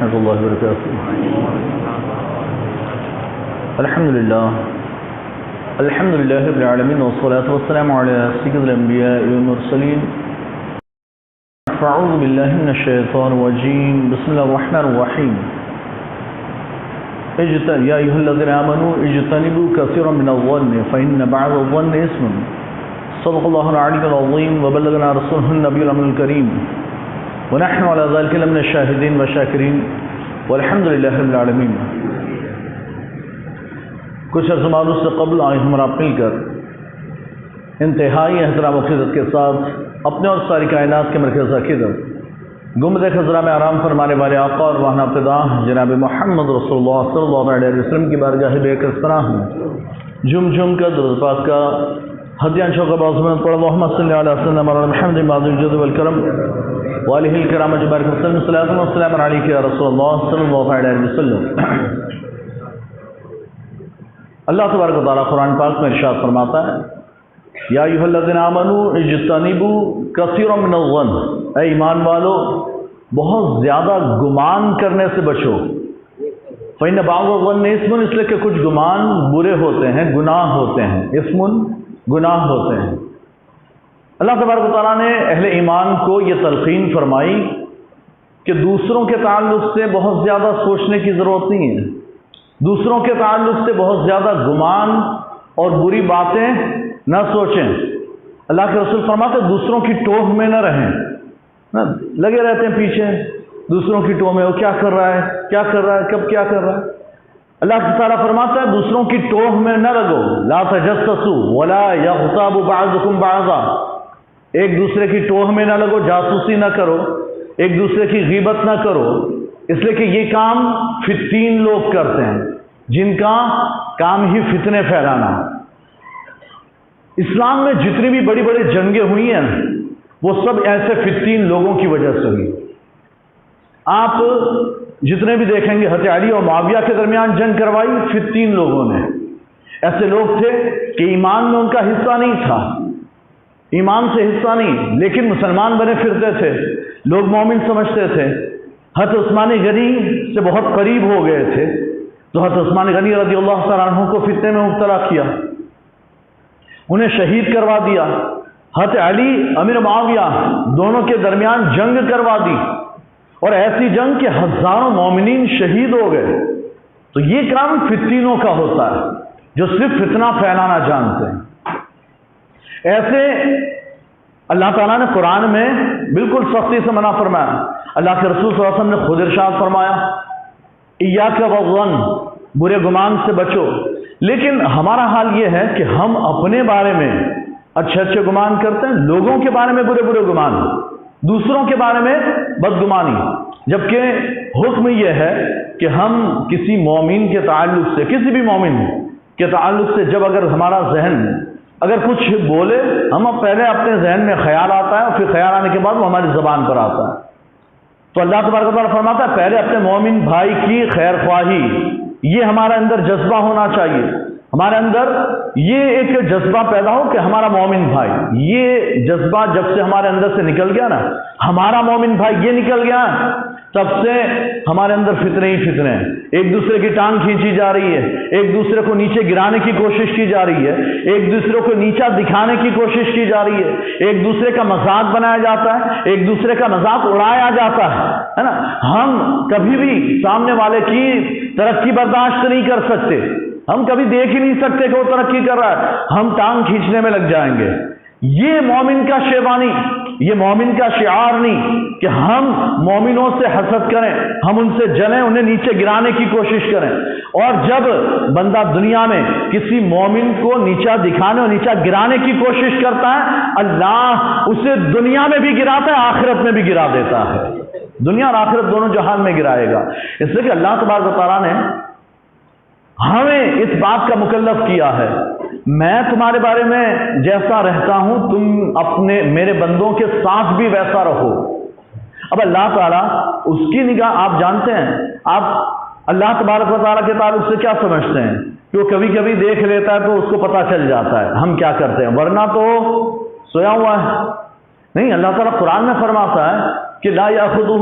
ورحمۃ اللہ وبرکاتہ۔ الحمد للہ رب العالمین والصلاة والسلام علی سید الانبیاء والمرسلین۔ اعوذ باللہ من الشیطان الرجیم، بسم اللہ الرحمن الرحیم۔ یا ایھا الذین آمنوا اجتنبوا کثیرا من الظن فإن بعض الظن اثم۔ صدق اللہ العلی العظیم وبلغنا رسولہ النبی الامین الکریم ونحن على ذلك لمن الشاہدین والشاکرین والحمد للہ رب العالمین۔ کچھ عرصہ معروف سے قبل آئے ہمارا مل کر انتہائی احترام و عقیدت کے ساتھ اپنے اور ساری کائنات کے مرکز عقیدت گنبد خضرا میں آرام فرمانے والے آقا اور وہاں ابتدا جناب محمد رسول اللہ صلی اللہ علیہ وسلم کی بارگاہ بے کسرا ہوں جم کر درود پاک کا ہدیان شوق بعضمت پڑھ اللہم صلی علی سیدنا مولانا محمد معظم الجود والکرم والہ الکرام اجمعین وسلم صلاۃ و سلام علیک یا رسول اللہ صلی اللہ علیہ وسلم۔ اللہ تبارک و تعالیٰ قرآن پاک میں ارشاد فرماتا ہے یا ایھا الذین آمنوا اجتنبوا کثیرا من الظن، اے ایمان والو بہت زیادہ گمان کرنے سے بچو۔ فإن بعض الظن اثم، اس لیے کہ کچھ گمان برے ہوتے ہیں، گناہ ہوتے ہیں، اثم گناہ ہوتے ہیں۔ اللہ تبارک و تعالیٰ نے اہل ایمان کو یہ تلقین فرمائی کہ دوسروں کے تعلق سے بہت زیادہ سوچنے کی ضرورت نہیں ہے، دوسروں کے تعلق سے بہت زیادہ گمان اور بری باتیں نہ سوچیں۔ اللہ کے رسول فرماتے ہیں دوسروں کی ٹوہ میں نہ رہیں، لگے رہتے ہیں پیچھے دوسروں کی ٹوہ میں، وہ کیا کر رہا ہے، کیا کر رہا ہے، کب کیا کر رہا ہے۔ اللہ تعالیٰ فرماتا ہے دوسروں کی ٹوہ میں نہ لگو، لا تجسسوا ولا یغتاب بعضکم بعضا، ایک دوسرے کی ٹوہ میں نہ لگو، جاسوسی نہ کرو، ایک دوسرے کی غیبت نہ کرو، اس لیے کہ یہ کام فتین لوگ کرتے ہیں جن کا کام ہی فتنے پھیلانا۔ اسلام میں جتنی بھی بڑی بڑی جنگیں ہوئی ہیں وہ سب ایسے فتین لوگوں کی وجہ سے ہوئی۔ آپ جتنے بھی دیکھیں گے حضرت علی اور معاویہ کے درمیان جنگ کروائی فتین لوگوں نے، ایسے لوگ تھے کہ ایمان میں ان کا حصہ نہیں تھا، ایمان سے حصہ نہیں، لیکن مسلمان بنے پھرتے تھے، لوگ مومن سمجھتے تھے۔ حضرت عثمان غنی سے بہت قریب ہو گئے تھے تو حضرت عثمان غنی رضی اللہ تعالیٰ عنہ کو فتنے میں مبتلا کیا، انہیں شہید کروا دیا۔ حضرت علی امیر معاویہ دونوں کے درمیان جنگ کروا دی، اور ایسی جنگ کہ ہزاروں مومنین شہید ہو گئے۔ تو یہ کام فتینوں کا ہوتا ہے جو صرف فتنہ پھیلانا جانتے ہیں۔ ایسے اللہ تعالیٰ نے قرآن میں بالکل سختی سے منع فرمایا۔ اللہ کے رسول صلی اللہ علیہ وسلم نے خود ارشاد فرمایا ایاک والظن، برے گمان سے بچو۔ لیکن ہمارا حال یہ ہے کہ ہم اپنے بارے میں اچھے اچھے گمان کرتے ہیں، لوگوں کے بارے میں برے برے گمان، دوسروں کے بارے میں بدگمانی، جبکہ حکم یہ ہے کہ ہم کسی مومن کے تعلق سے، کسی بھی مومن کے تعلق سے جب اگر ہمارا ذہن اگر کچھ بولے، ہم پہلے اپنے ذہن میں خیال آتا ہے اور پھر خیال آنے کے بعد وہ ہماری زبان پر آتا ہے۔ تو اللہ تبارک و تعالیٰ فرماتا ہے پہلے اپنے مومن بھائی کی خیر خواہی، یہ ہمارے اندر جذبہ ہونا چاہیے، ہمارے اندر یہ ایک جذبہ پیدا ہو کہ ہمارا مومن بھائی، یہ جذبہ جب سے ہمارے اندر سے نکل گیا نا، ہمارا مومن بھائی یہ نکل گیا، تب سے ہمارے اندر فتنے ہی فتنے ہیں، ایک دوسرے کی ٹانگ کھینچی جا رہی ہے، ایک دوسرے کو نیچے گرانے کی کوشش کی جا رہی ہے، ایک دوسرے کو نیچا دکھانے کی کوشش کی جا رہی ہے، ایک دوسرے کا مذاق بنایا جاتا ہے، ایک دوسرے کا مذاق اڑایا جاتا ہے نا۔ ہم کبھی بھی سامنے والے کی ترقی برداشت نہیں کر سکتے، ہم کبھی دیکھ ہی نہیں سکتے کہ وہ ترقی کر رہا ہے، ہم ٹانگ کھینچنے میں لگ جائیں گے۔ یہ مومن کا شیوانی، یہ مومن کا شعار نہیں کہ ہم مومنوں سے حسد کریں، ہم ان سے جلیں، انہیں نیچے گرانے کی کوشش کریں۔ اور جب بندہ دنیا میں کسی مومن کو نیچا دکھانے اور نیچا گرانے کی کوشش کرتا ہے، اللہ اسے دنیا میں بھی گراتا ہے، آخرت میں بھی گرا دیتا ہے، دنیا اور آخرت دونوں جہان میں گرائے گا۔ اس لیے کہ اللہ تبارک و تعالیٰ نے ہمیں اس بات کا مکلف کیا ہے میں تمہارے بارے میں جیسا رہتا ہوں تم اپنے میرے بندوں کے ساتھ بھی ویسا رہو۔ اب اللہ تعالیٰ اس کی نگاہ آپ جانتے ہیں، آپ اللہ تبارک و تعالیٰ کے تعلق سے کیا سمجھتے ہیں کہ وہ کبھی کبھی دیکھ لیتا ہے تو اس کو پتہ چل جاتا ہے ہم کیا کرتے ہیں، ورنہ تو سویا ہوا ہے۔ نہیں، اللہ تعالیٰ قرآن میں فرماتا ہے کہ لا یاخذہ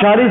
40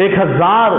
1000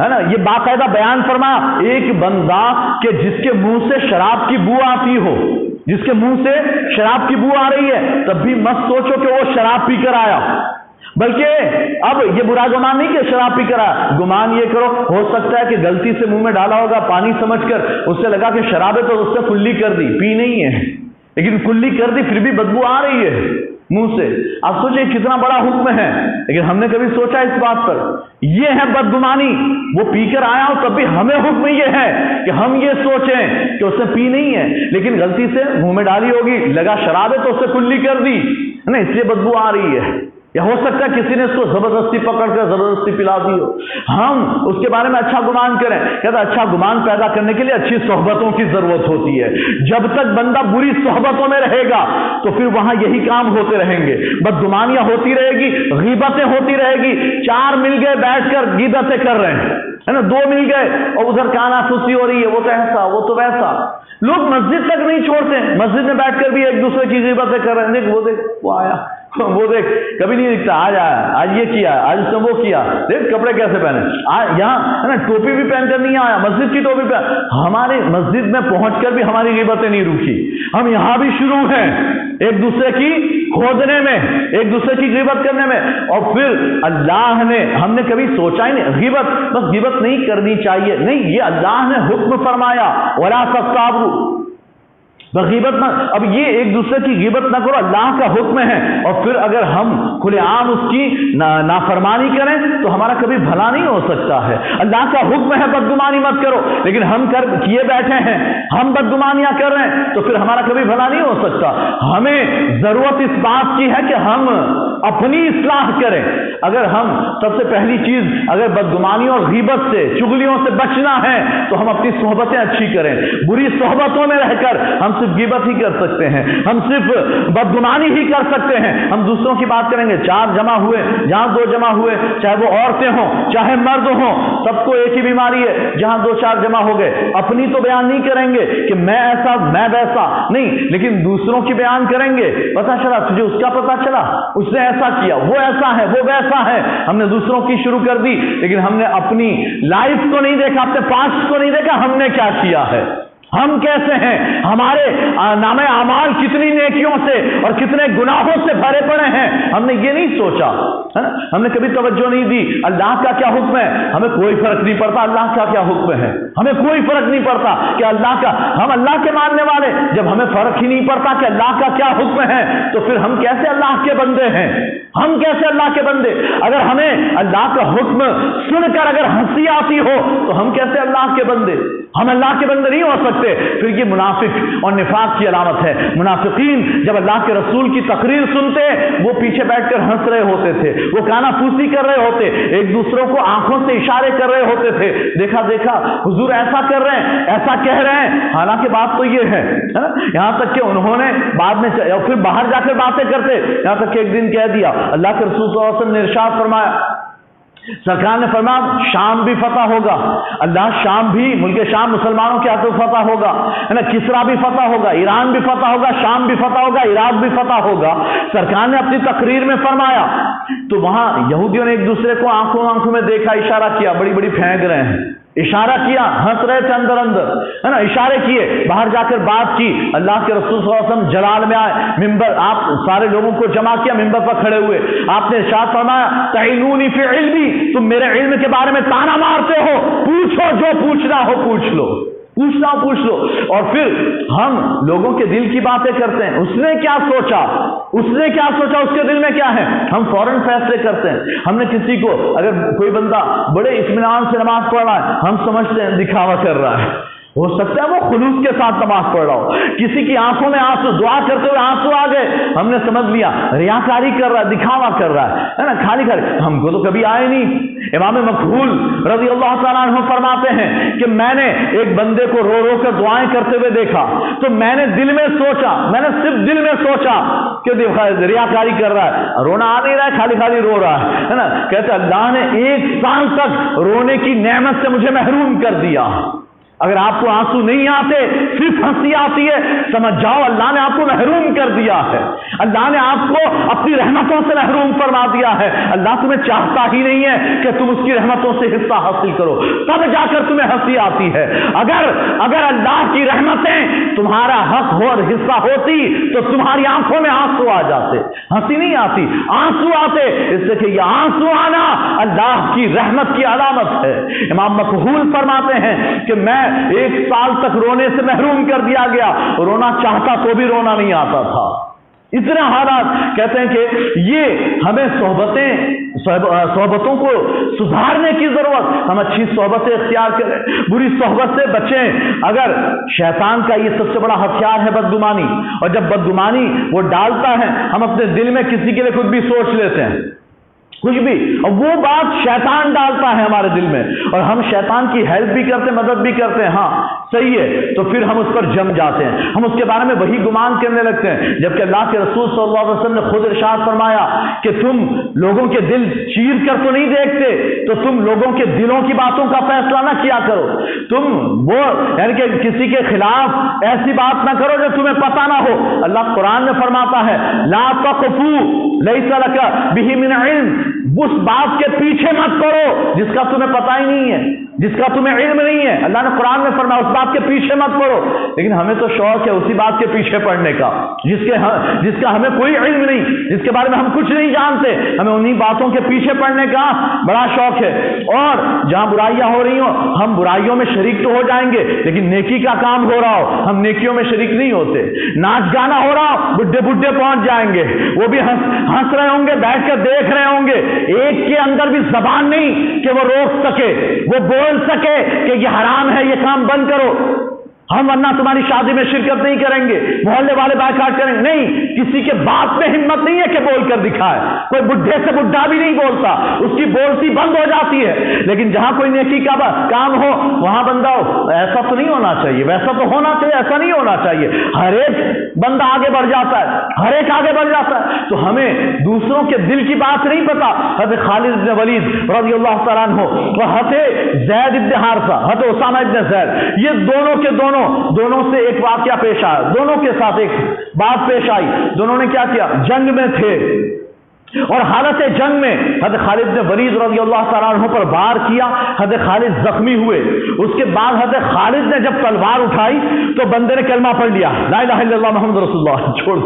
ہے نا، یہ باقاعدہ بیان فرمایا، ایک بندہ کہ جس کے منہ سے شراب کی بو آتی ہو، جس کے منہ سے شراب کی بو آ رہی ہے، تب بھی مت سوچو کہ وہ شراب پی کر آیا، بلکہ اب یہ برا گمان نہیں کہ شراب پی کر آیا، گمان یہ کرو ہو سکتا ہے کہ غلطی سے منہ میں ڈالا ہوگا پانی سمجھ کر، اس سے لگا کہ شراب ہے تو اس سے کلی کر دی، پی نہیں ہے لیکن کلی کر دی، پھر بھی بدبو آ رہی ہے منہ سے۔ آپ سوچیں کتنا بڑا حکم ہے، لیکن ہم نے کبھی سوچا اس بات پر؟ یہ ہے بدگمانی، وہ پی کر آیا ہو تب بھی ہمیں حکم یہ ہے کہ ہم یہ سوچیں کہ اس نے پی نہیں ہے لیکن غلطی سے منہ میں ڈالی ہوگی، لگا شراب ہے تو اس سے کلی کر دی ہے نا، اس لیے بدبو آ رہی ہے۔ یا ہو سکتا ہے کسی نے اس کو زبردستی پکڑ کر زبردستی پلا دی ہو، ہم اس کے بارے میں اچھا گمان کریں۔ کہتا ہے اچھا گمان پیدا کرنے کے لیے اچھی صحبتوں کی ضرورت ہوتی ہے، جب تک بندہ بری صحبتوں میں رہے گا تو پھر وہاں یہی کام ہوتے رہیں گے، بدگمانیاں ہوتی رہے گی، غیبتیں ہوتی رہے گی، چار مل گئے بیٹھ کر غیبتیں کر رہے ہیں ہے نا، دو مل گئے اور ادھر کانا پھوسی ہو رہی ہے، وہ تو ایسا وہ تو ویسا۔ لوگ مسجد تک نہیں چھوڑتے، مسجد میں بیٹھ کر بھی ایک دوسرے کی غیبتیں کر رہے ہیں، دیکھ وہ دیکھ وہ آیا، وہ دیکھ کبھی نہیں دکھتا، آج آیا، آج یہ کیا، آج اس نے وہ کیا، دیکھ کپڑے کیسے پہنے، یہاں ہے نا ٹوپی بھی پہن کر نہیں آیا، مسجد کی ٹوپی پہن، ہماری مسجد میں پہنچ کر بھی ہماری غیبتیں نہیں رکی، ہم یہاں بھی شروع ہیں ایک دوسرے کی کھودنے میں، ایک دوسرے کی غیبت کرنے میں، اور پھر اللہ نے، ہم نے کبھی سوچا ہی نہیں، غیبت بس غیبت نہیں کرنی چاہیے، نہیں، یہ اللہ نے حکم فرمایا وَلَا تَغْتَابُوا، غیبت نہ، اب یہ ایک دوسرے کی غیبت نہ کرو، اللہ کا حکم ہے، اور پھر اگر ہم کھلے عام اس کی نافرمانی کریں تو ہمارا کبھی بھلا نہیں ہو سکتا ہے۔ اللہ کا حکم ہے بدگمانی مت کرو، لیکن ہم کیے بیٹھے ہیں، ہم بدگمانیاں کر رہے ہیں تو پھر ہمارا کبھی بھلا نہیں ہو سکتا۔ ہمیں ضرورت اس بات کی ہے کہ ہم اپنی اصلاح کریں۔ اگر ہم سب سے پہلی چیز اگر بدگمانیوں اور غیبت سے، چغلیوں سے بچنا ہے تو ہم اپنی صحبتیں اچھی کریں، بری صحبتوں میں رہ کر ہم صرف غیبت ہی کر سکتے ہیں، ہم صرف بدگمانی ہی کر سکتے ہیں، ہم دوسروں کی بات کریں گے، چار جمع ہوئے، جہاں دو جمع ہوئے، چاہے وہ عورتیں ہوں چاہے مرد ہوں، سب کو ایک ہی بیماری ہے، جہاں دو چار جمع ہو گئے، اپنی تو بیان نہیں کریں گے کہ میں ایسا میں ویسا نہیں، لیکن دوسروں کی بیان کریں گے، پتا چلا تجھے اس کا پتا چلا اس نے ایسا کیا، وہ ایسا ہے وہ ویسا ہے، ہم نے دوسروں کی شروع کر دی لیکن ہم نے اپنی لائف کو نہیں دیکھا، اپنے پاسٹ کو نہیں دیکھا، ہم نے کیا کیا ہے، ہم کیسے ہیں، ہمارے نامہ اعمال کتنی نیکیوں سے اور کتنے گناہوں سے بھرے پڑے ہیں، ہم نے یہ نہیں سوچا ہے نا، ہم نے کبھی توجہ نہیں دی اللہ کا کیا حکم ہے، ہمیں کوئی فرق نہیں پڑتا اللہ کا کیا حکم ہے، ہمیں کوئی فرق نہیں پڑتا کہ اللہ کا، ہم اللہ کے ماننے والے، جب ہمیں فرق ہی نہیں پڑتا کہ اللہ کا کیا حکم ہے تو پھر ہم کیسے اللہ کے بندے ہیں، ہم کیسے اللہ کے بندے، اگر ہمیں اللہ کا حکم سن کر اگر ہنسی آتی ہو تو ہم کیسے اللہ کے بندے، ہم اللہ کے بندے نہیں ہو سکتے۔ پھر یہ منافق اور نفاق کی علامت ہے، منافقین جب اللہ کے رسول کی تقریر سنتے وہ پیچھے بیٹھ کر ہنس رہے ہوتے تھے، وہ کانا پھوسی کر رہے ہوتے، ایک دوسروں کو آنکھوں سے اشارے کر رہے ہوتے تھے، دیکھا دیکھا حضور ایسا کر رہے ہیں ایسا کہہ رہے ہیں، حالانکہ بات تو یہ ہے یہاں تک کہ انہوں نے بعد میں پھر باہر جا کر باتیں کرتے، یہاں تک کہ ایک دن کہہ دیا، اللہ کے رسول صلی اللہ علیہ وسلم نے ارشاد فرمایا، سرکار نے فرمایا شام بھی فتح ہوگا، اللہ شام بھی، ملک شام مسلمانوں کے ہاتھوں فتح ہوگا ہے نا، کسرا بھی فتح ہوگا، ایران بھی فتح ہوگا، شام بھی فتح ہوگا، عراق بھی فتح ہوگا۔ سرکار نے اپنی تقریر میں فرمایا تو وہاں یہودیوں نے ایک دوسرے کو آنکھوں میں دیکھا، اشارہ کیا، بڑی بڑی پھینک رہے ہیں، اشارہ کیا، ہنس رہے تھے اندر ہے نا، اشارے کیے، باہر جا کر بات کی، اللہ کے رسول صلی اللہ علیہ وسلم جلال میں آئے، ممبر، آپ سارے لوگوں کو جمع کیا، ممبر پر کھڑے ہوئے، آپ نے ارشاد فرمایا تعینونی فی علمی، تم میرے علم کے بارے میں تانا مارتے ہو، پوچھو جو پوچھنا ہو پوچھ لو، پوچھنا ہو پوچھ لو، اور پھر ہم لوگوں کے دل کی باتیں کرتے ہیں، اس نے کیا سوچا، اس نے کیا سوچا، اس کے دل میں کیا ہے، ہم فوراً فیصلے کرتے ہیں۔ ہم نے کسی کو، اگر کوئی بندہ بڑے اطمینان سے نماز پڑھ رہا ہے، ہم سمجھتے ہیں دکھاوا کر رہا ہے، ہو سکتا ہے وہ خلوص کے ساتھ نماز پڑھ رہا ہو، کسی کی آنکھوں میں آنسو، دعا کرتے ہوئے آنسو آ گئے، ہم نے سمجھ لیا ریاکاری کر رہا ہے، دکھاوا کر رہا ہے نا، خالی ہم کو تو کبھی آئے نہیں۔ امام مکحول رضی اللہ تعالیٰ عنہ فرماتے ہیں کہ میں نے ایک بندے کو رو رو کر دعائیں کرتے ہوئے دیکھا تو میں نے دل میں سوچا، میں نے صرف دل میں سوچا کہ ریاکاری کر رہا ہے، رونا آ نہیں رہا ہے، خالی رو رہا ہے نا، کہتے اللہ نے 1 سال تک رونے کی نعمت سے مجھے محروم کر دیا، اگر آپ کو آنسو نہیں آتے صرف ہنسی آتی ہے، سمجھ جاؤ اللہ نے آپ کو محروم کر دیا ہے، اللہ نے آپ کو اپنی رحمتوں سے محروم فرما دیا ہے۔ اللہ تمہیں چاہتا ہی نہیں ہے کہ تم اس کی رحمتوں سے حصہ حاصل کرو، تب جا کر تمہیں ہنسی آتی ہے۔ اگر اللہ کی رحمتیں تمہارا حق ہو اور حصہ ہوتی تو تمہاری آنکھوں میں آنسو آ جاتے، ہنسی نہیں آتی، آنسو آتے، اس سے کہ یہ آنسو آنا اللہ کی رحمت کی علامت ہے۔ امام مکحول فرماتے ہیں کہ میں 1 سال تک رونے سے محروم کر دیا گیا، رونا چاہتا تو بھی رونا نہیں آتا تھا، اتنے حالات۔ کہتے ہیں کہ یہ ہمیں صحبتوں کو سدھارنے کی ضرورت، ہم اچھی صحبتیں اختیار کریں، بری صحبت سے بچیں۔ اگر شیطان کا یہ سب سے بڑا ہتھیار ہے بدگمانی، اور جب بدگمانی وہ ڈالتا ہے، ہم اپنے دل میں کسی کے لیے کچھ بھی سوچ لیتے ہیں، کچھ بھی، اور وہ بات شیطان ڈالتا ہے ہمارے دل میں، اور ہم شیطان کی ہیلپ بھی کرتے ہیں، مدد بھی کرتے ہیں، ہاں صحیح ہے، تو پھر ہم اس پر جم جاتے ہیں، ہم اس کے بارے میں وہی گمان کرنے لگتے ہیں، جبکہ اللہ کے رسول صلی اللہ علیہ وسلم نے خود ارشاد فرمایا کہ تم لوگوں کے دل چیر کر تو نہیں دیکھتے، تو تم لوگوں کے دلوں کی باتوں کا فیصلہ نہ کیا کرو، تم وہ یعنی کہ کسی کے خلاف ایسی بات نہ کرو جو تمہیں پتہ نہ ہو۔ اللہ قرآن میں فرماتا ہے لا تقفوا لیس لک بہ من علم، اس بات کے پیچھے مت پڑو جس کا تمہیں پتہ ہی نہیں ہے، جس کا تمہیں علم نہیں ہے۔ اللہ نے قرآن میں فرمایا اس بات کے پیچھے مت پڑو، لیکن ہمیں تو شوق ہے اسی بات کے پیچھے پڑنے کا جس کا ہمیں کوئی علم نہیں، جس کے بارے میں ہم کچھ نہیں جانتے، ہمیں انہی باتوں کے پیچھے پڑنے کا بڑا شوق ہے۔ اور جہاں برائیاں ہو رہی ہوں ہم برائیوں میں شریک تو ہو جائیں گے، لیکن نیکی کا کام ہو رہا ہو ہم نیکیوں میں شریک نہیں ہوتے۔ ناچ گانا ہو رہا ہو بڈھے پہنچ جائیں گے، وہ بھی ہنس رہے ہوں گے، بیٹھ کر دیکھ رہے ہوں گے، ایک کے اندر بھی زبان نہیں کہ وہ روک سکے، وہ بول سکے کہ یہ حرام ہے، یہ کام بند کرو، ہم ورنہ تمہاری شادی میں شرکت نہیں کریں گے، محلے والے بائیکاٹ کریں گے، نہیں، کسی کے بات میں ہمت نہیں ہے کہ بول کر دکھائے، کوئی بڈھے سے بڈھا بھی نہیں بولتا، اس کی بولتی بند ہو جاتی ہے۔ لیکن جہاں کوئی نیکی کا کام ہو وہاں بندہ ہو، ایسا تو نہیں ہونا چاہیے، ویسا تو ہونا چاہیے، ایسا نہیں ہونا چاہیے، ہر ایک بندہ آگے بڑھ جاتا ہے، ہر ایک آگے بڑھ جاتا ہے، تو ہمیں دوسروں کے دل کی بات نہیں پتا۔ حضرت خالد بن ولید رضی اللہ تعالیٰ عنہ اور حضرت زید بن حارثہ، حضرت اسامہ بن زید، یہ دونوں کے دونوں سے ایک واقعہ پیش آیا، دونوں کے ساتھ ایک بات پیش آئی، دونوں نے کیا کیا، جنگ میں تھے، اور حالت جنگ میں حضرت خالد بن ولید رضی اللہ تعالیٰ عنہ پر وار کیا، حضرت خالد زخمی ہوئے، اس کے بعد حضرت خالد نے جب تلوار اٹھائی تو بندے نے کلمہ پڑھ لیا، لا الہ الا اللہ محمد رسول اللہ، چھوڑ،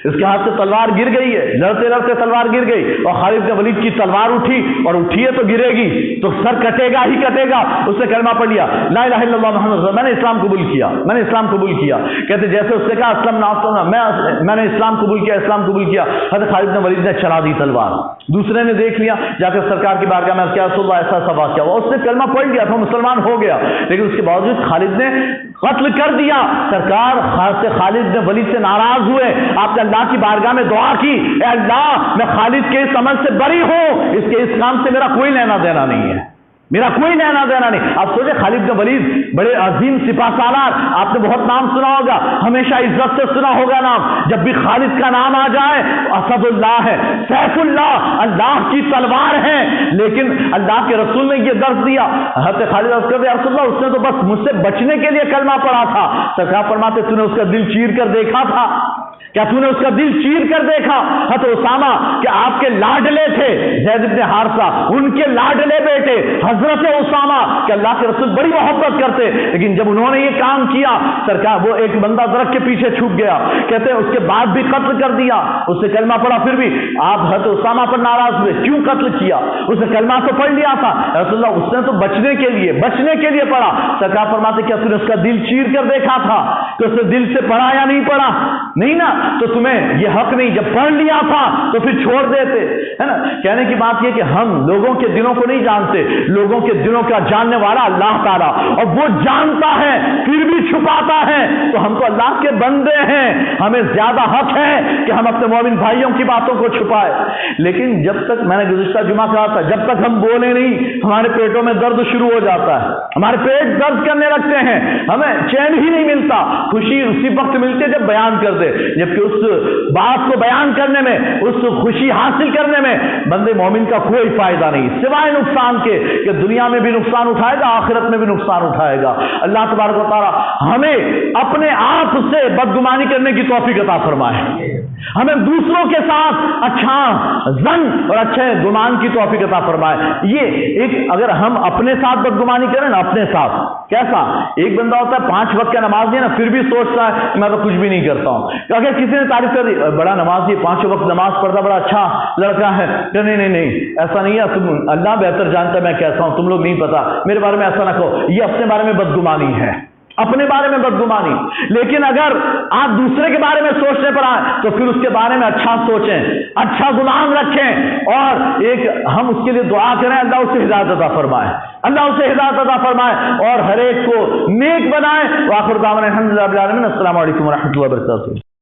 اس کے ہاتھ سے تلوار گر گئی ہے، لڑتے تلوار گر گئی، اور خالد بن ولید کی تلوار اٹھی، اور اٹھی ہے تو گرے گی تو سر کٹے گا ہی کٹے گا، اس نے کلمہ پڑھ لیا، لا الہ الا اللہ محمد رسول اللہ، میں نے اسلام قبول کیا، کہتے جیسے اس نے کہا اسلام میں نے اسلام قبول کیا، حضرت خالد بن ولید نے چلا دی تلوار، دوسرے نے دیکھ لیا، جا کر سرکار کی بارگاہ میں کیا رسول اللہ ایسا واقعہ ہوا، اس نے کلمہ پڑھ لیا تھا، مسلمان ہو گیا، لیکن اس کے باوجود خالد نے قتل کر دیا۔ سرکار خالد بن ولید سے ناراض ہوئے، آپ نے اللہ کی بارگاہ میں دعا کی، اے اللہ میں خالد کے اس عمل سے بری ہوں، اس کے اس کام سے میرا کوئی لینا دینا نہیں ہے، میرا کوئی لینا دینا نہیں۔ آپ سوچے خالد بن ولید بڑے عظیم سپاہ سالار، آپ نے بہت نام سنا ہوگا، ہمیشہ عزت سے سنا ہوگا نام، جب بھی خالد کا نام آ جائے اسد اللہ ہے، سیف اللہ، اللہ کی تلوار ہے، لیکن اللہ کے رسول نے یہ درس دیا، حضرت خالد یا رسول اللہ اس نے تو بس مجھ سے بچنے کے لیے کلمہ پڑھا تھا، سرکار فرماتے تو نے اس کا دل چیر کر دیکھا تھا، کیا تو نے اس کا دل چیر کر دیکھا؟ حضرت اسامہ کہ آپ کے لاڈلے تھے زید بن حارثہ، ان کے لاڈلے بیٹے حضرت اسامہ کہ اللہ کے رسول بڑی محبت کرتے، لیکن جب انہوں نے یہ کام کیا سرکار وہ ایک بندہ درخت کے پیچھے چھپ گیا، کہتے ہیں اس کے بعد بھی قتل کر دیا، اس سے کلمہ پڑھا، پھر بھی آپ حضرت اسامہ پر ناراض ہوئے، کیوں قتل کیا؟ اس نے کلمہ تو پڑھ لیا تھا، رسول اللہ اس نے تو بچنے کے لیے پڑھا، سرکار فرماتے کیا تو نے اس کا دل چیر کر دیکھا تھا کہ اس نے دل سے پڑھا یا نہیں پڑھا؟ نہیں نا، تو تمہیں یہ حق نہیں، جب پڑھ لیا تھا تو پھر چھوڑ دیتے، ہے نا۔ کہنے کی بات یہ کہ ہم لوگوں کے دلوں کو نہیں جانتے، لوگوں کے دلوں کا جاننے والا اللہ تعالیٰ، اور وہ جانتا ہے پھر بھی چھپاتا ہے، تو ہم تو اللہ کے بندے ہیں، ہمیں زیادہ حق ہے کہ ہم اپنے مومن بھائیوں کی باتوں کو چھپائے۔ لیکن جب تک، میں نے گزشتہ جمعہ کہا تھا، جب تک ہم بولے نہیں ہمارے پیٹوں میں درد شروع ہو جاتا ہے، ہمارے پیٹ درد کرنے لگتے ہیں، ہمیں چین ہی نہیں ملتا۔ خوشی اسی وقت ملتی ہے جب بیان کر دے، جبکہ اس بات کو بیان کرنے میں، اس خوشی حاصل کرنے میں بندے مومن کا کوئی فائدہ نہیں، سوائے نقصان کے کہ دنیا میں بھی نقصان اٹھائے گا، آخرت میں بھی نقصان اٹھائے گا۔ اللہ تبارک و تعالی ہمیں اپنے آپ سے بدگمانی کرنے کی توفیق عطا فرمائے، ہمیں دوسروں کے ساتھ اچھا ظن اور اچھے گمان کی توفیق عطا فرمائے۔ یہ ایک، اگر ہم اپنے ساتھ بدگمانی کریں نا، اپنے ساتھ کیسا، ایک بندہ ہوتا ہے 5 وقت کا نماز نہیں ہے نا، پھر بھی سوچتا ہے کہ میں تو کچھ بھی نہیں کرتا ہوں۔ اگر کسی نے تعریف کر دی، بڑا نمازی، 5 وقت نماز پڑھتا، بڑا اچھا لڑکا ہے، کہ نہیں ایسا نہیں ہے، تم، اللہ بہتر جانتا ہے میں کیسا ہوں، تم لوگ نہیں پتا، میرے بارے میں ایسا نہ کہو، یہ اپنے بارے میں بدگمانی ہے، اپنے بارے میں بدگمانی۔ لیکن اگر آپ دوسرے کے بارے میں سوچنے پر آئیں تو پھر اس کے بارے میں اچھا سوچیں، اچھا گمان رکھیں، اور ایک ہم اس کے لیے دعا کریں، اللہ اسے ہدایت عطا فرمائے، اللہ اسے ہدایت عطا فرمائے اور ہر ایک کو نیک بنائے۔ وآخر دعوانا الحمدللہ رب العالمین۔ السلام علیکم ورحمۃ اللہ وبرکاتہ۔